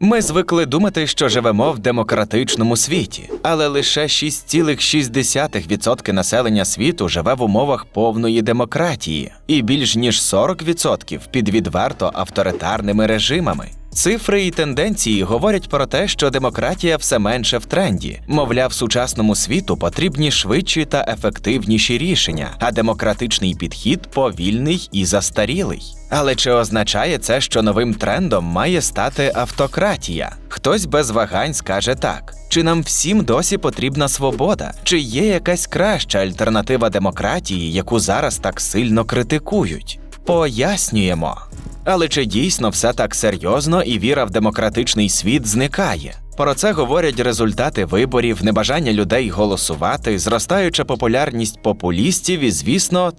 Ми звикли думати, що живемо в демократичному світі, але лише 6,6% населення світу живе в умовах повної демократії, і більш ніж 40% під відверто авторитарними режимами. Цифри і тенденції говорять про те, що демократія все менше в тренді. Мовляв, сучасному світу потрібні швидші та ефективніші рішення, а демократичний підхід повільний і застарілий. Але чи означає це, що новим трендом має стати автократія? Хтось без вагань скаже так. Чи нам всім досі потрібна свобода? Чи є якась краща альтернатива демократії, яку зараз так сильно критикують? Пояснюємо. Але чи дійсно все так серйозно і віра в демократичний світ зникає? Про це говорять результати виборів, небажання людей голосувати, зростаюча популярність популістів і, звісно,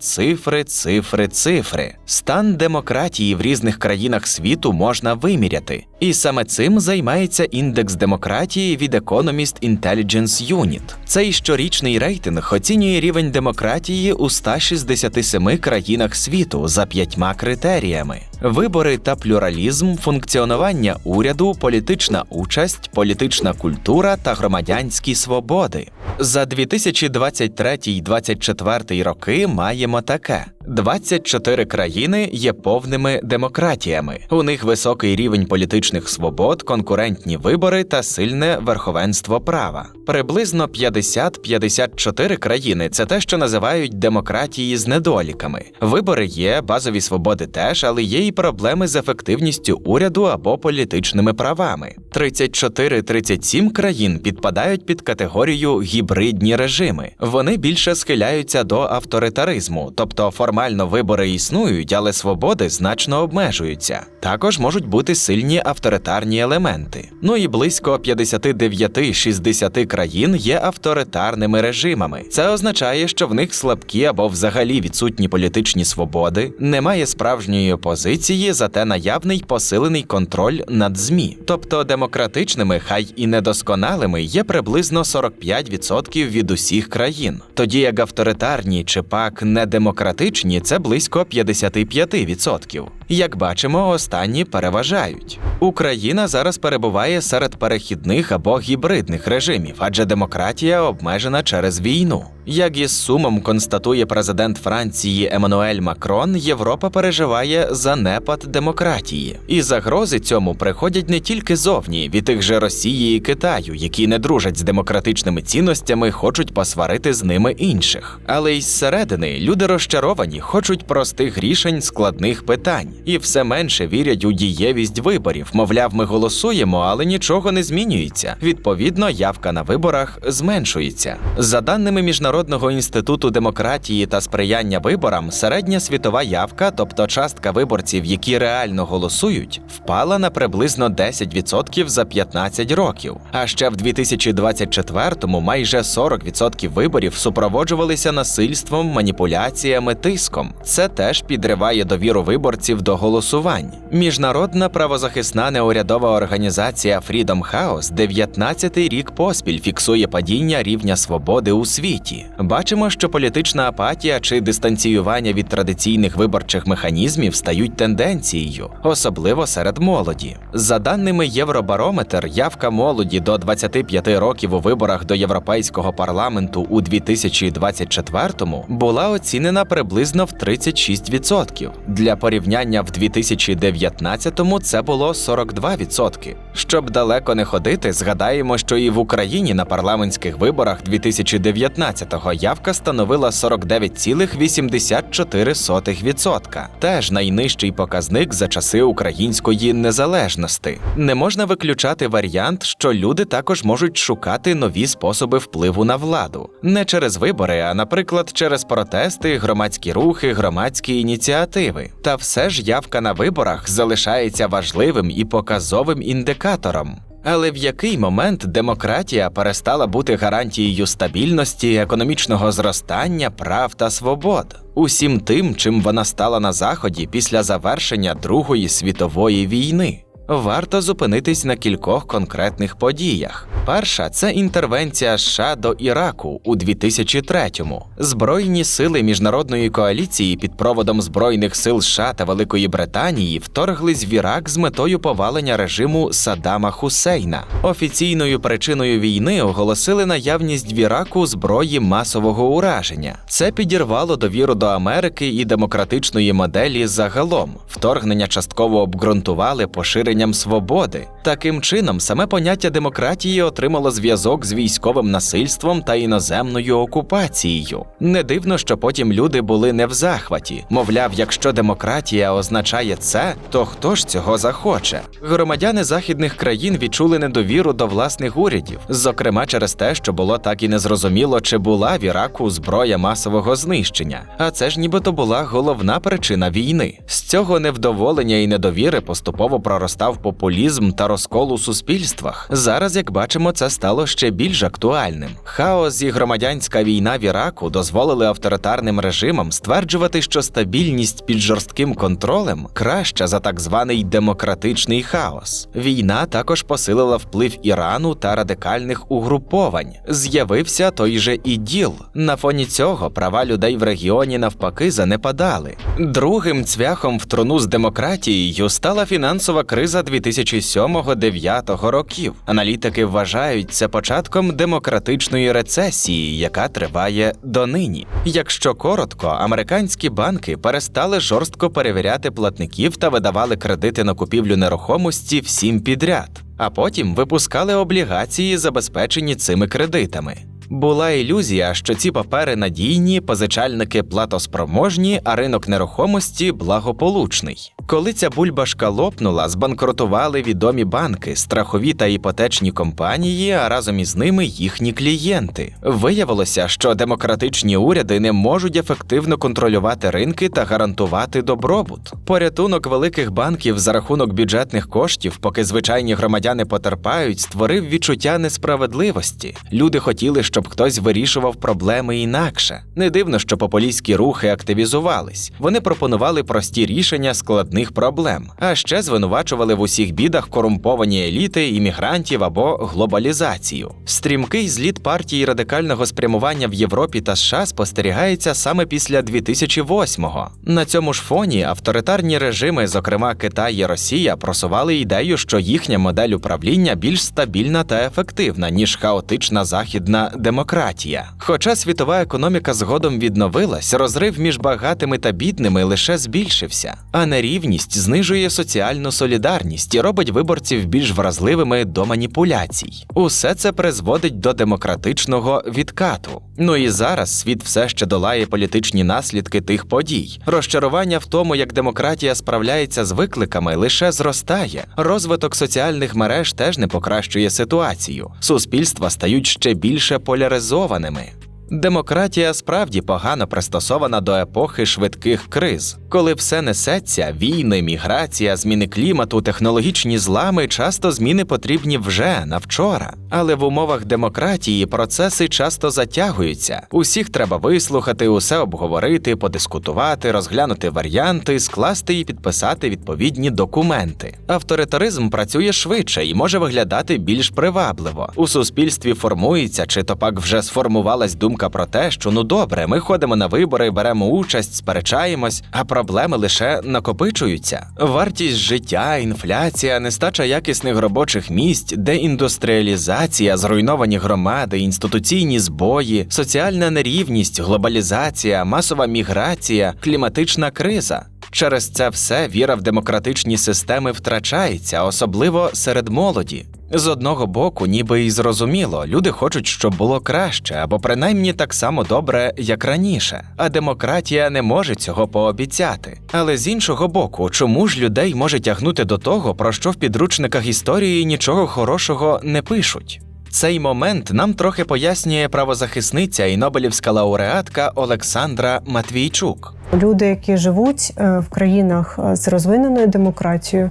цифри. Стан демократії в різних країнах світу можна виміряти. І саме цим займається індекс демократії від Economist Intelligence Unit. Цей щорічний рейтинг оцінює рівень демократії у 167 країнах світу за 5 критеріями. Вибори та плюралізм, функціонування уряду, політична участь, політична культура та громадянські свободи. За 2023-2024 роки маємо таке. 24 країни є повними демократіями. У них високий рівень політичних свобод, конкурентні вибори та сильне верховенство права. Приблизно 50-54 країни – це те, що називають демократії з недоліками. Вибори є, базові свободи теж, але є і проблеми з ефективністю уряду або політичними правами. 34-37 країн підпадають під категорію гібридні режими. Вони більше схиляються до авторитаризму, тобто формально вибори існують, але свободи значно обмежуються. Також можуть бути сильні авторитарні елементи. Ну і близько 59-60 країн є авторитарними режимами. Це означає, що в них слабкі або взагалі відсутні політичні свободи, немає справжньої опозиції, зате наявний посилений контроль над ЗМІ. Тобто демократичними, хай і недосконалими, є приблизно 45% від усіх країн. Тоді як авторитарні чи пак недемократичні – це близько 55%. Як бачимо, останні переважають. Україна зараз перебуває серед перехідних або гібридних режимів, адже демократія обмежена через війну. Як із сумом констатує президент Франції Еммануель Макрон, Європа переживає занепад демократії. І загрози цьому приходять не тільки зовні, від тих же Росії і Китаю, які не дружать з демократичними цінностями, хочуть посварити з ними інших. Але й зсередини люди розчаровані, хочуть простих рішень складних питань. І все менше вірять у дієвість виборів. Мовляв, ми голосуємо, але нічого не змінюється. Відповідно, явка на виборах зменшується. За даними Міжнародного інституту демократії та сприяння виборам, середня світова явка, тобто частка виборців, які реально голосують, впала на приблизно 10% за 15 років. А ще в 2024-му майже 40% виборів супроводжувалися насильством, маніпуляціями, тиском. Це теж підриває довіру виборців до голосувань. Міжнародна правозахисна неурядова організація Freedom House 19-й рік поспіль фіксує падіння рівня свободи у світі. Бачимо, що політична апатія чи дистанціювання від традиційних виборчих механізмів стають тенденцією, особливо серед молоді. За даними Євробарометр, явка молоді до 25 років у виборах до Європейського парламенту у 2024-му була оцінена приблизно в 36%. Для порівняння в 2019-му це було 42%. Щоб далеко не ходити, згадаємо, що і в Україні на парламентських виборах 2019-го явка становила 49,84%. Теж найнижчий показник за часи української незалежності. Не можна виключати варіант, що люди також можуть шукати нові способи впливу на владу. Не через вибори, а, наприклад, через протести, громадські рухи, громадські ініціативи. Та все ж явка на виборах залишається важливим і показовим індикатором. Але в який момент демократія перестала бути гарантією стабільності, економічного зростання, прав та свобод? Усім тим, чим вона стала на Заході після завершення Другої світової війни. Варто зупинитись на кількох конкретних подіях. Перша – це інтервенція США до Іраку у 2003-му. Збройні сили міжнародної коаліції під проводом Збройних сил США та Великої Британії вторглись в Ірак з метою повалення режиму Саддама Хусейна. Офіційною причиною війни оголосили наявність в Іраку зброї масового ураження. Це підірвало довіру до Америки і демократичної моделі загалом. Вторгнення частково обґрунтували поширенням свободи. Таким чином, саме поняття демократії отримало зв'язок з військовим насильством та іноземною окупацією. Не дивно, що потім люди були не в захваті. Мовляв, якщо демократія означає це, то хто ж цього захоче? Громадяни західних країн відчули недовіру до власних урядів, зокрема через те, що було так і незрозуміло, чи була в Іраку зброя масового знищення. А це ж нібито була головна причина війни. З цього невдоволення і недовіри поступово проростав популізм та розкол у суспільствах. Зараз, як бачимо, це стало ще більш актуальним. Хаос і громадянська війна в Іраку дозволили авторитарним режимам стверджувати, що стабільність під жорстким контролем краща за так званий демократичний хаос. Війна також посилила вплив Ірану та радикальних угруповань. З'явився той же ІДІЛ. На фоні цього права людей в регіоні навпаки занепадали. Другим цвяхом в труну з демократією стала фінансова криза 2007-2009 років. Аналітики вважають це початком демократичної рецесії, яка триває донині. Якщо коротко, американські банки перестали жорстко перевіряти платників та видавали кредити на купівлю нерухомості всім підряд, а потім випускали облігації, забезпечені цими кредитами. Була ілюзія, що ці папери надійні, позичальники платоспроможні, а ринок нерухомості благополучний. Коли ця бульбашка лопнула, збанкрутували відомі банки, страхові та іпотечні компанії, а разом із ними їхні клієнти. Виявилося, що демократичні уряди не можуть ефективно контролювати ринки та гарантувати добробут. Порятунок великих банків за рахунок бюджетних коштів, поки звичайні громадяни потерпають, створив відчуття несправедливості. Люди хотіли, щоб хтось вирішував проблеми інакше. Не дивно, що популістські рухи активізувались. Вони пропонували прості рішення складних проблем, а ще звинувачували в усіх бідах корумповані еліти, іммігрантів або глобалізацію. Стрімкий зліт партії радикального спрямування в Європі та США спостерігається саме після 2008-го. На цьому ж фоні авторитарні режими, зокрема Китай і Росія, просували ідею, що їхня модель управління більш стабільна та ефективна, ніж хаотична західна демократія. Хоча світова економіка згодом відновилась, розрив між багатими та бідними лише збільшився, а нерівність знижує соціальну солідарність і робить виборців більш вразливими до маніпуляцій. Усе це призводить до демократичного відкату. Ну і зараз світ все ще долає політичні наслідки тих подій. Розчарування в тому, як демократія справляється з викликами, лише зростає. Розвиток соціальних мереж теж не покращує ситуацію. Суспільства стають ще більше поляризованими. Демократія справді погано пристосована до епохи швидких криз. Коли все несеться – війни, міграція, зміни клімату, технологічні злами – часто зміни потрібні вже, на вчора. Але в умовах демократії процеси часто затягуються. Усіх треба вислухати, усе обговорити, подискутувати, розглянути варіанти, скласти і підписати відповідні документи. Авторитаризм працює швидше і може виглядати більш привабливо. У суспільстві формується, чи то пак вже сформувалась думка про те, що ну добре, ми ходимо на вибори, беремо участь, сперечаємось, а проблеми лише накопичуються. Вартість життя, інфляція, нестача якісних робочих місць, деіндустріалізація, зруйновані громади, інституційні збої, соціальна нерівність, глобалізація, масова міграція, кліматична криза. Через це все віра в демократичні системи втрачається, особливо серед молоді. З одного боку, ніби і зрозуміло, люди хочуть, щоб було краще, або принаймні так само добре, як раніше. А демократія не може цього пообіцяти. Але з іншого боку, чому ж людей може тягнути до того, про що в підручниках історії нічого хорошого не пишуть? Цей момент нам трохи пояснює правозахисниця і нобелівська лауреатка Олександра Матвійчук. Люди, які живуть в країнах з розвиненою демократією,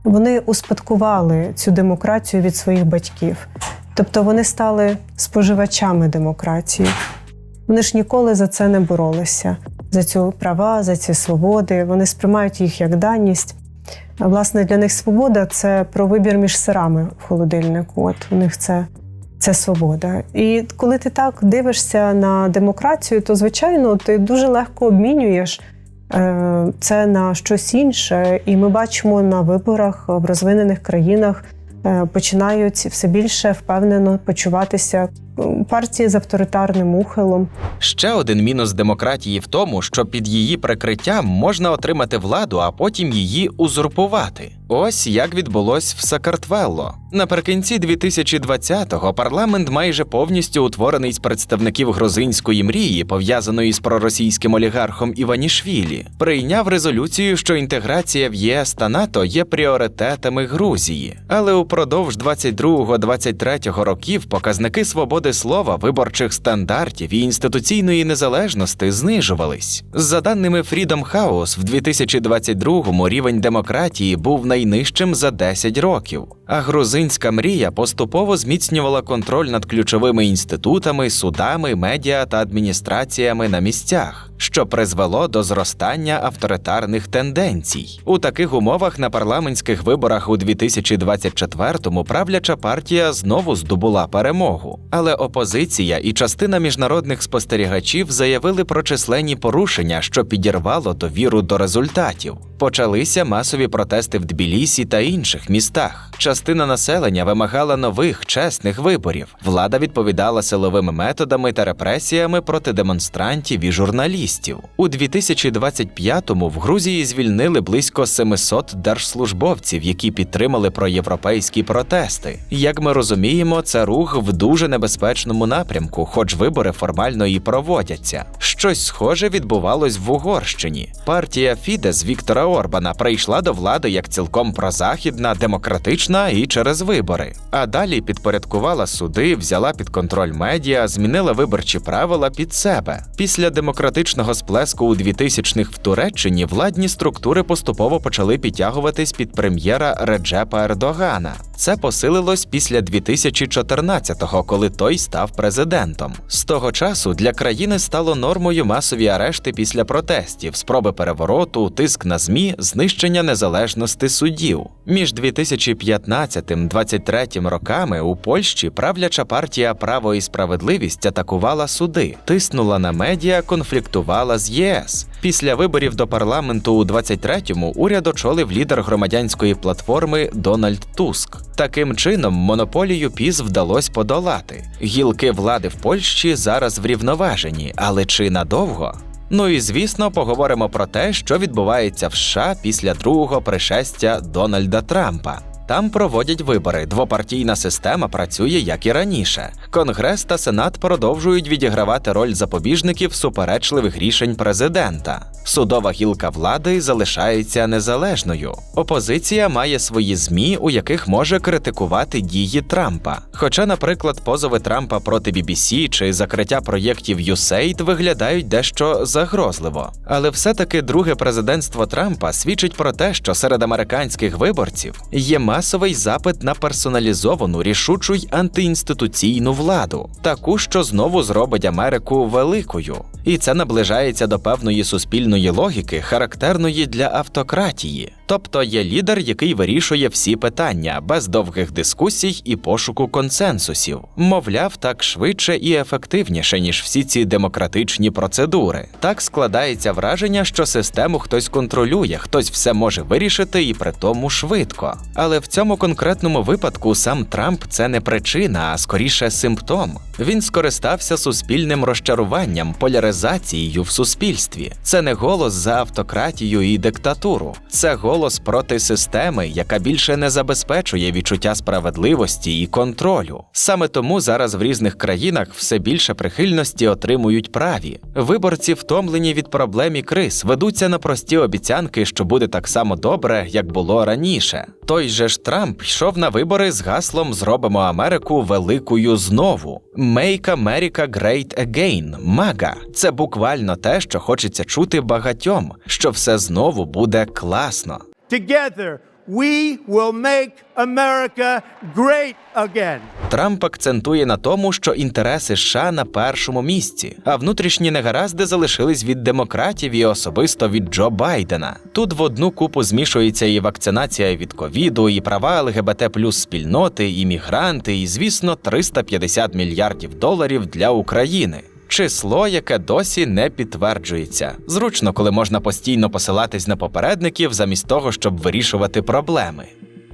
вони успадкували цю демократію від своїх батьків. Тобто вони стали споживачами демократії. Вони ж ніколи за це не боролися. За ці права, за ці свободи. Вони сприймають їх як даність. Власне, для них свобода – це про вибір між сирами в холодильнику. От у них це свобода. І коли ти так дивишся на демократію, то, звичайно, ти дуже легко обмінюєш це на щось інше. І ми бачимо на виборах в розвинених країнах починають все більше впевнено почуватися партії з авторитарним ухилом. Ще один мінус демократії в тому, що під її прикриттям можна отримати владу, а потім її узурпувати. Ось як відбулось в Сакартвелло. Наприкінці 2020-го парламент майже повністю утворений з представників грузинської мрії, пов'язаної з проросійським олігархом Іванішвілі, прийняв резолюцію, що інтеграція в ЄС та НАТО є пріоритетами Грузії. Але упродовж 22-23 років показники свободи слова, виборчих стандартів і інституційної незалежності знижувались. За даними Freedom House, в 2022-му рівень демократії був найнижчим за 10 років, а грузинська мрія поступово зміцнювала контроль над ключовими інститутами, судами, медіа та адміністраціями на місцях, що призвело до зростання авторитарних тенденцій. У таких умовах на парламентських виборах у 2024-му правляча партія знову здобула перемогу. Але опозиція і частина міжнародних спостерігачів заявили про численні порушення, що підірвало довіру до результатів. Почалися масові протести в Тбілісі та інших містах. Частина населення вимагала нових, чесних виборів. Влада відповідала силовими методами та репресіями проти демонстрантів і журналістів. У 2025-му в Грузії звільнили близько 700 держслужбовців, які підтримали проєвропейські протести. Як ми розуміємо, це рух в дуже небезпечному напрямку, хоч вибори формально і проводяться. Щось схоже відбувалось в Угорщині. Партія Фідес Віктора Орбана прийшла до влади як цілком прозахідна, демократична і через вибори. А далі підпорядкувала суди, взяла під контроль медіа, змінила виборчі правила під себе. Після демократичного сплеску у 2000-х в Туреччині владні структури поступово почали підтягуватись під прем'єра Реджепа Ердогана. Це посилилось після 2014-го, коли той став президентом. З того часу для країни стало нормою масові арешти після протестів, спроби перевороту, тиск на ЗМІ, знищення незалежності суддів. Між 2015-23 роками у Польщі правляча партія «Право і справедливість» атакувала суди, тиснула на медіа, конфліктувала з ЄС. Після виборів до парламенту у 23-му уряд очолив лідер громадянської платформи Дональд Туск. Таким чином, монополію ПІС вдалося подолати. Гілки влади в Польщі зараз врівноважені, але чи надовго? Ну і, звісно, поговоримо про те, що відбувається в США після другого пришестя Дональда Трампа. Там проводять вибори, двопартійна система працює, як і раніше. Конгрес та Сенат продовжують відігравати роль запобіжників суперечливих рішень президента. Судова гілка влади залишається незалежною. Опозиція має свої ЗМІ, у яких може критикувати дії Трампа. Хоча, наприклад, позови Трампа проти BBC чи закриття проєктів USAID виглядають дещо загрозливо. Але все-таки друге президентство Трампа свідчить про те, що серед американських виборців є масовий запит на персоналізовану, рішучу й антиінституційну владу. Таку, що знову зробить Америку великою. І це наближається до певної суспільної логіки, характерної для автократії. Тобто є лідер, який вирішує всі питання, без довгих дискусій і пошуку консенсусів. Мовляв, так швидше і ефективніше, ніж всі ці демократичні процедури. Так складається враження, що систему хтось контролює, хтось все може вирішити і при тому швидко. Але в цьому конкретному випадку сам Трамп – це не причина, а скоріше симптом. Він скористався суспільним розчаруванням, поляризацією в суспільстві. Це не голос за автократію і диктатуру. Це голос проти системи, яка більше не забезпечує відчуття справедливості і контролю. Саме тому зараз в різних країнах все більше прихильності отримують праві. Виборці втомлені від проблем і криз, ведуться на прості обіцянки, що буде так само добре, як було раніше. Той же ж Трамп йшов на вибори з гаслом «Зробимо Америку великою знову». «Make America Great Again» – МАГА. Це буквально те, що хочеться чути багатьом, що все знову буде класно. Together we will make America great again. Трамп акцентує на тому, що інтереси США на першому місці, а внутрішні негаразди залишились від демократів і особисто від Джо Байдена. Тут в одну купу змішується і вакцинація від ковіду, і права ЛГБТ плюс спільноти, і мігранти, і, звісно, $350 мільярдів для України. Число, яке досі не підтверджується. Зручно, коли можна постійно посилатись на попередників, замість того, щоб вирішувати проблеми.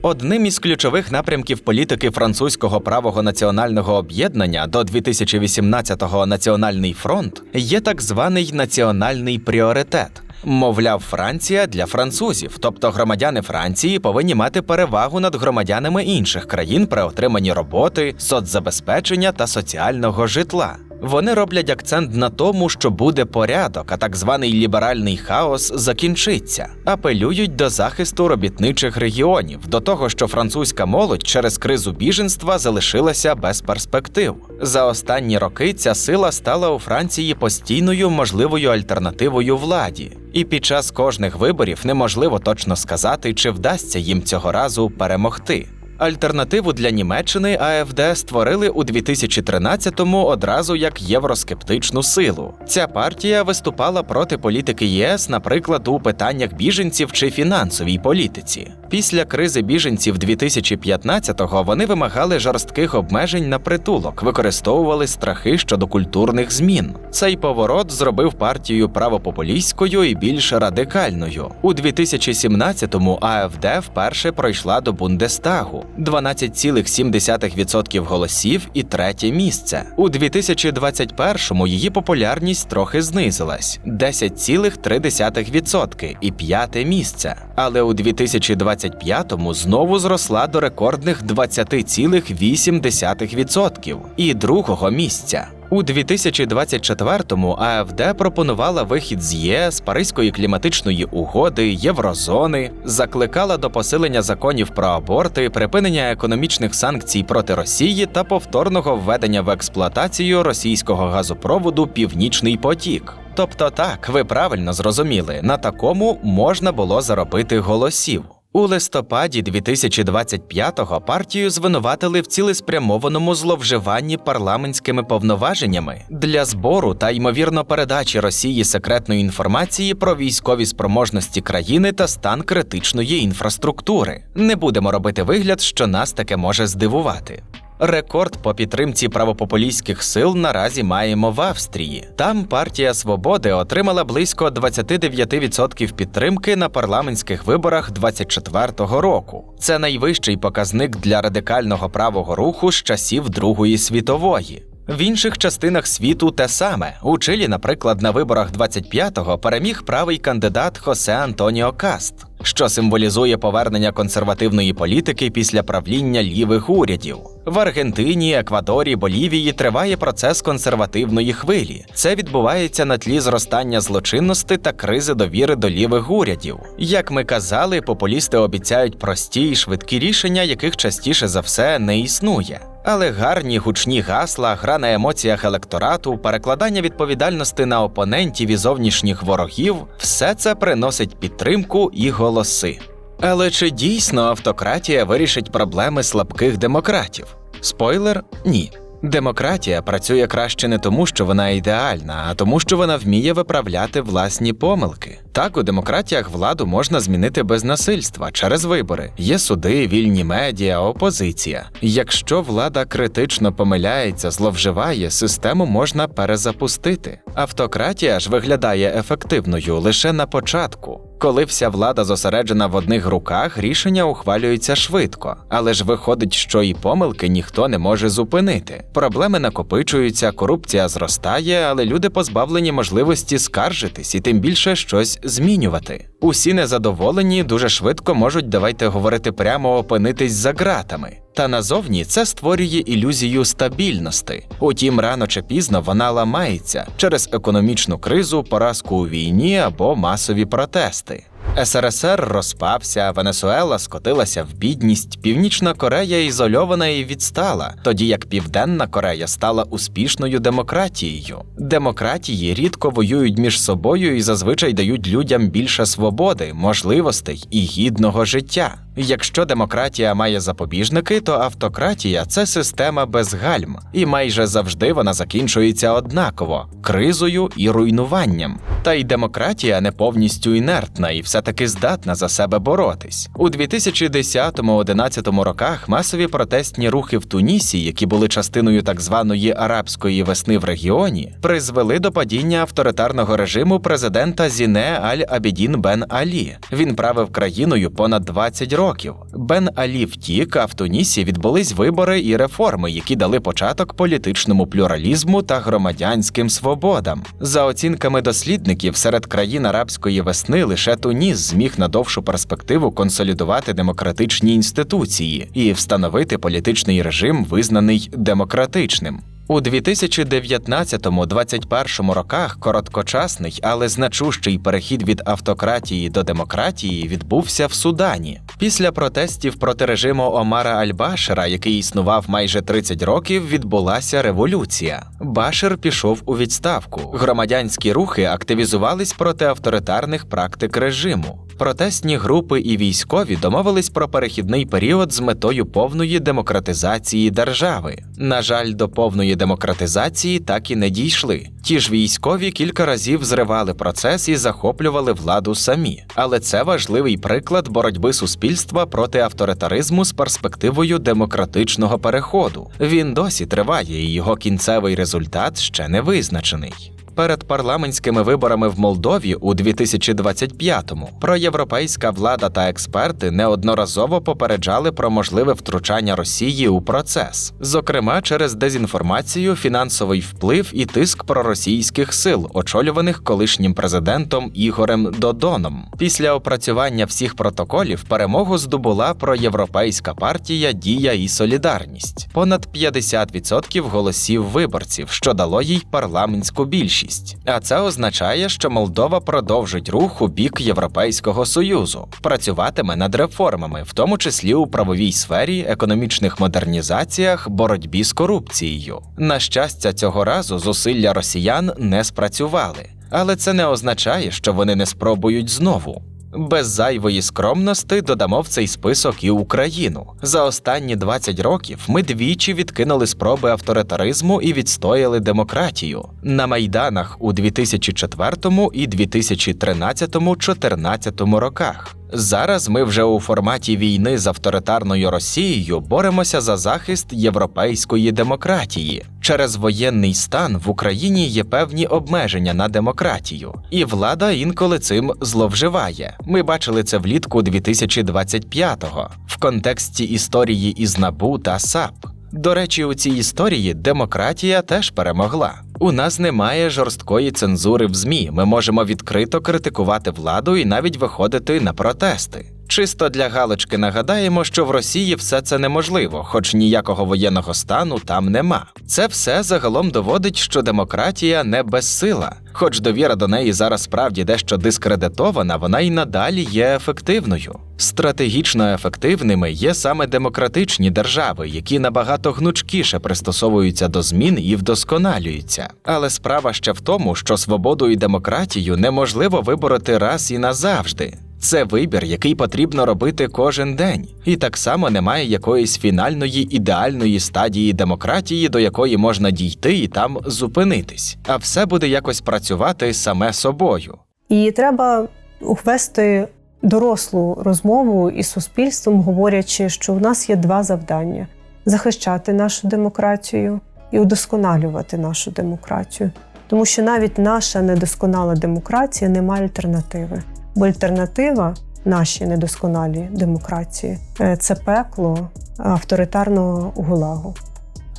Одним із ключових напрямків політики французького правого національного об'єднання до 2018-го «Національний фронт» є так званий національний пріоритет. Мовляв, Франція для французів, тобто громадяни Франції повинні мати перевагу над громадянами інших країн при отриманні роботи, соцзабезпечення та соціального житла. Вони роблять акцент на тому, що буде порядок, а так званий ліберальний хаос закінчиться. Апелюють до захисту робітничих регіонів, до того, що французька молодь через кризу біженства залишилася без перспектив. За останні роки ця сила стала у Франції постійною можливою альтернативою владі. І під час кожних виборів неможливо точно сказати, чи вдасться їм цього разу перемогти. Альтернативу для Німеччини АФД створили у 2013-му одразу як євроскептичну силу. Ця партія виступала проти політики ЄС, наприклад, у питаннях біженців чи фінансовій політиці. Після кризи біженців 2015-го вони вимагали жорстких обмежень на притулок, використовували страхи щодо культурних змін. Цей поворот зробив партію правопопулістською і більш радикальною. У 2017-му АФД вперше пройшла до Бундестагу. 12,7% голосів і третє місце. У 2021-му її популярність трохи знизилась – 10,3% і п'яте місце. Але у 2025-му знову зросла до рекордних 20,8% і другого місця. У 2024-му АФД пропонувала вихід з ЄС, Паризької кліматичної угоди, Єврозони, закликала до посилення законів про аборти, припинення економічних санкцій проти Росії та повторного введення в експлуатацію російського газопроводу «Північний потік». Тобто так, ви правильно зрозуміли, на такому можна було заробити голосів. У листопаді 2025-го партію звинуватили в цілеспрямованому зловживанні парламентськими повноваженнями для збору та, ймовірно, передачі Росії секретної інформації про військові спроможності країни та стан критичної інфраструктури. Не будемо робити вигляд, що нас таке може здивувати. Рекорд по підтримці правопопулістських сил наразі маємо в Австрії. Там партія Свободи отримала близько 29% підтримки на парламентських виборах 2024 року. Це найвищий показник для радикального правого руху з часів Другої світової. В інших частинах світу те саме. У Чилі, наприклад, на виборах 25-го переміг правий кандидат Хосе Антоніо Каст, що символізує повернення консервативної політики після правління лівих урядів. В Аргентині, Еквадорі, Болівії триває процес консервативної хвилі. Це відбувається на тлі зростання злочинності та кризи довіри до лівих урядів. Як ми казали, популісти обіцяють прості і швидкі рішення, яких частіше за все не існує. Але гарні гучні гасла, гра на емоціях електорату, перекладання відповідальності на опонентів і зовнішніх ворогів – все це приносить підтримку і голоси. Але чи дійсно автократія вирішить проблеми слабких демократів? Спойлер – ні. Демократія працює краще не тому, що вона ідеальна, а тому, що вона вміє виправляти власні помилки. Так, у демократіях владу можна змінити без насильства, через вибори. Є суди, вільні медіа, опозиція. Якщо влада критично помиляється, зловживає, систему можна перезапустити. Автократія ж виглядає ефективною лише на початку. Коли вся влада зосереджена в одних руках, рішення ухвалюються швидко. Але ж виходить, що і помилки ніхто не може зупинити. Проблеми накопичуються, корупція зростає, але люди позбавлені можливості скаржитись і тим більше щось змінювати. Усі незадоволені дуже швидко можуть, давайте говорити прямо, опинитись за ґратами. Та назовні це створює ілюзію стабільності. Утім, рано чи пізно вона ламається через економічну кризу, поразку у війні або масові протести. СРСР розпався, Венесуела скотилася в бідність, Північна Корея ізольована і відстала, тоді як Південна Корея стала успішною демократією. Демократії рідко воюють між собою і зазвичай дають людям більше свободи, можливостей і гідного життя. Якщо демократія має запобіжники, то автократія – це система без гальм, і майже завжди вона закінчується однаково – кризою і руйнуванням. Та й демократія не повністю інертна і все-таки здатна за себе боротись. У 2010-11 роках масові протестні рухи в Тунісі, які були частиною так званої «арабської весни» в регіоні, призвели до падіння авторитарного режиму президента Зіне Аль-Абідін Бен Алі. Він правив країною понад 20 років. Бен Алі втік, а в Тунісі відбулись вибори і реформи, які дали початок політичному плюралізму та громадянським свободам. За оцінками дослідників, серед країн арабської весни лише Туніс зміг на довшу перспективу консолідувати демократичні інституції і встановити політичний режим, визнаний демократичним. У 2019-21 роках короткочасний, але значущий перехід від автократії до демократії відбувся в Судані. Після протестів проти режиму Омара Аль-Башира, який існував майже 30 років, відбулася революція. Башир пішов у відставку. Громадянські рухи активізувались проти авторитарних практик режиму. Протестні групи і військові домовились про перехідний період з метою повної демократизації держави. На жаль, до повної демократизації так і не дійшли. Ті ж військові кілька разів зривали процес і захоплювали владу самі. Але це важливий приклад боротьби суспільства проти авторитаризму з перспективою демократичного переходу. Він досі триває, і його кінцевий результат ще не визначений. Перед парламентськими виборами в Молдові у 2025-му проєвропейська влада та експерти неодноразово попереджали про можливе втручання Росії у процес, зокрема через дезінформацію, фінансовий вплив і тиск проросійських сил, очолюваних колишнім президентом Ігорем Додоном. Після опрацювання всіх протоколів перемогу здобула проєвропейська партія «Дія і Солідарність» – понад 50% голосів виборців, що дало їй парламентську більшість. А це означає, що Молдова продовжить рух у бік Європейського Союзу, працюватиме над реформами, в тому числі у правовій сфері, економічних модернізаціях, боротьбі з корупцією. На щастя, цього разу зусилля росіян не спрацювали. Але це не означає, що вони не спробують знову. Без зайвої скромності додамо в цей список і Україну. За останні 20 років ми двічі відкинули спроби авторитаризму і відстояли демократію. На Майданах у 2004 і 2013-14 роках. Зараз ми вже у форматі війни з авторитарною Росією боремося за захист європейської демократії. Через воєнний стан в Україні є певні обмеження на демократію, і влада інколи цим зловживає. Ми бачили це влітку 2025-го в контексті історії із НАБУ та САП. До речі, у цій історії демократія теж перемогла. У нас немає жорсткої цензури в ЗМІ, ми можемо відкрито критикувати владу і навіть виходити на протести. Чисто для галочки нагадаємо, що в Росії все це неможливо, хоч ніякого воєнного стану там нема. Це все загалом доводить, що демократія не безсила. Хоч довіра до неї зараз справді дещо дискредитована, вона й надалі є ефективною. Стратегічно ефективними є саме демократичні держави, які набагато гнучкіше пристосовуються до змін і вдосконалюються. Але справа ще в тому, що свободу і демократію неможливо вибороти раз і назавжди. Це вибір, який потрібно робити кожен день. І так само немає якоїсь фінальної ідеальної стадії демократії, до якої можна дійти і там зупинитись. А все буде якось працювати саме собою. І треба вести дорослу розмову із суспільством, говорячи, що у нас є два завдання – захищати нашу демократію і удосконалювати нашу демократію. Тому що навіть наша недосконала демократія не має альтернативи. Бо альтернатива нашій недосконалій демократії – це пекло авторитарного ГУЛАГу.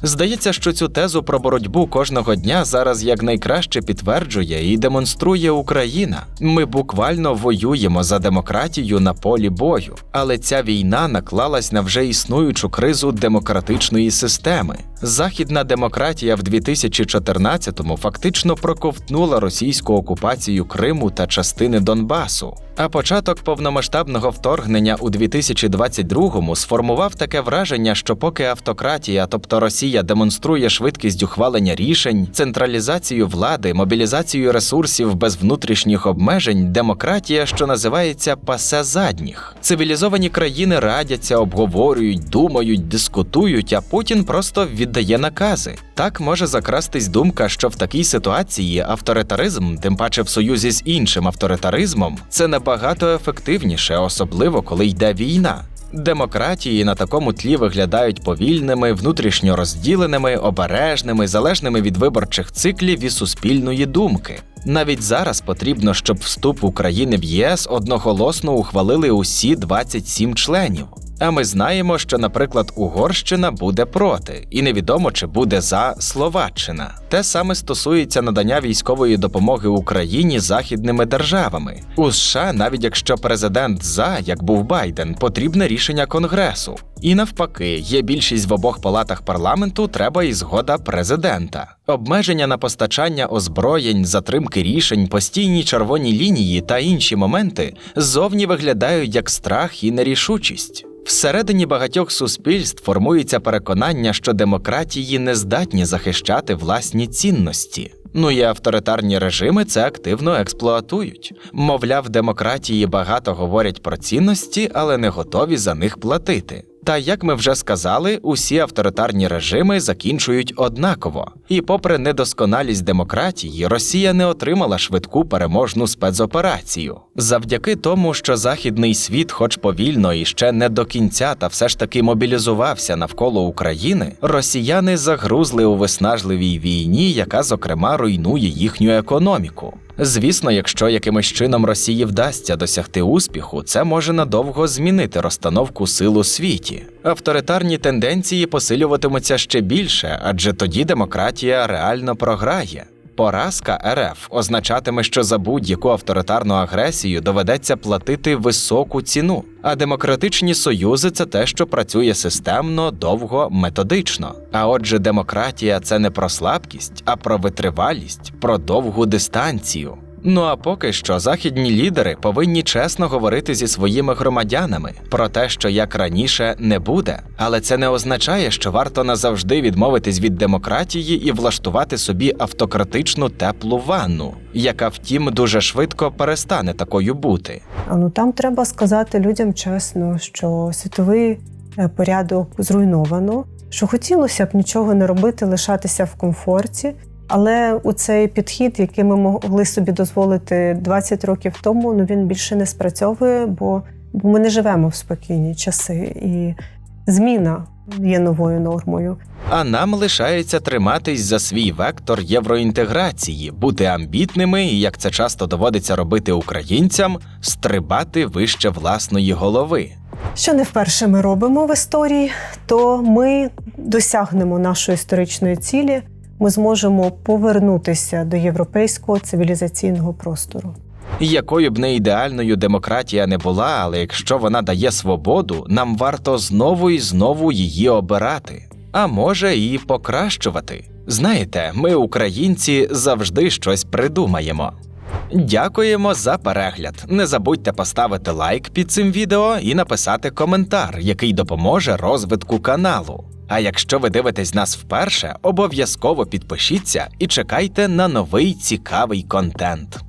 Здається, що цю тезу про боротьбу кожного дня зараз якнайкраще підтверджує і демонструє Україна. Ми буквально воюємо за демократію на полі бою. Але ця війна наклалась на вже існуючу кризу демократичної системи. Західна демократія в 2014-му фактично проковтнула російську окупацію Криму та частини Донбасу. А початок повномасштабного вторгнення у 2022-му сформував таке враження, що поки автократія, тобто Росія, демонструє швидкість ухвалення рішень, централізацію влади, мобілізацію ресурсів без внутрішніх обмежень, демократія, що називається, пасе задніх. Цивілізовані країни радяться, обговорюють, думають, дискутують, а Путін просто віддає накази. Так може закрастись думка, що в такій ситуації авторитаризм, тим паче в союзі з іншим авторитаризмом, це набагато ефективніше, особливо коли йде війна. Демократії на такому тлі виглядають повільними, внутрішньо розділеними, обережними, залежними від виборчих циклів і суспільної думки. Навіть зараз потрібно, щоб вступ України в ЄС одноголосно ухвалили усі 27 членів. А ми знаємо, що, наприклад, Угорщина буде проти, і невідомо, чи буде за Словаччина. Те саме стосується надання військової допомоги Україні західними державами. У США, навіть якщо президент за, як був Байден, потрібне рішення Конгресу. І навпаки, є більшість в обох палатах парламенту, треба і згода президента. Обмеження на постачання озброєнь, затримки рішень, постійні червоні лінії та інші моменти ззовні виглядають як страх і нерішучість. Всередині багатьох суспільств формується переконання, що демократії не здатні захищати власні цінності. Ну і авторитарні режими це активно експлуатують. Мовляв, демократії багато говорять про цінності, але не готові за них платити. Та, як ми вже сказали, усі авторитарні режими закінчують однаково. І попри недосконалість демократії, Росія не отримала швидку переможну спецоперацію. Завдяки тому, що західний світ хоч повільно і ще не до кінця та все ж таки мобілізувався навколо України, росіяни загрузли у виснажливій війні, яка, зокрема, руйнує їхню економіку. Звісно, якщо якимось чином Росії вдасться досягти успіху, це може надовго змінити розстановку сил у світі. Авторитарні тенденції посилюватимуться ще більше, адже тоді демократія реально програє. Поразка РФ означатиме, що за будь-яку авторитарну агресію доведеться платити високу ціну. А демократичні союзи – це те, що працює системно, довго, методично. А отже, демократія – це не про слабкість, а про витривалість, про довгу дистанцію. Ну а поки що західні лідери повинні чесно говорити зі своїми громадянами про те, що як раніше не буде. Але це не означає, що варто назавжди відмовитись від демократії і влаштувати собі автократичну теплу ванну, яка, втім, дуже швидко перестане такою бути. Там треба сказати людям чесно, що світовий порядок зруйновано, що хотілося б нічого не робити, лишатися в комфорті. Але у цей підхід, який ми могли собі дозволити 20 років тому, він більше не спрацьовує, бо ми не живемо в спокійні часи. І зміна є новою нормою. А нам лишається триматись за свій вектор євроінтеграції, бути амбітними і, як це часто доводиться робити українцям, стрибати вище власної голови. Що не вперше ми робимо в історії, то ми досягнемо нашої історичної цілі, ми зможемо повернутися до європейського цивілізаційного простору. Якою б не ідеальною демократія не була, але якщо вона дає свободу, нам варто знову і знову її обирати. А може і покращувати. Знаєте, ми, українці, завжди щось придумаємо. Дякуємо за перегляд. Не забудьте поставити лайк під цим відео і написати коментар, який допоможе розвитку каналу. А якщо ви дивитесь нас вперше, обов'язково підпишіться і чекайте на новий цікавий контент.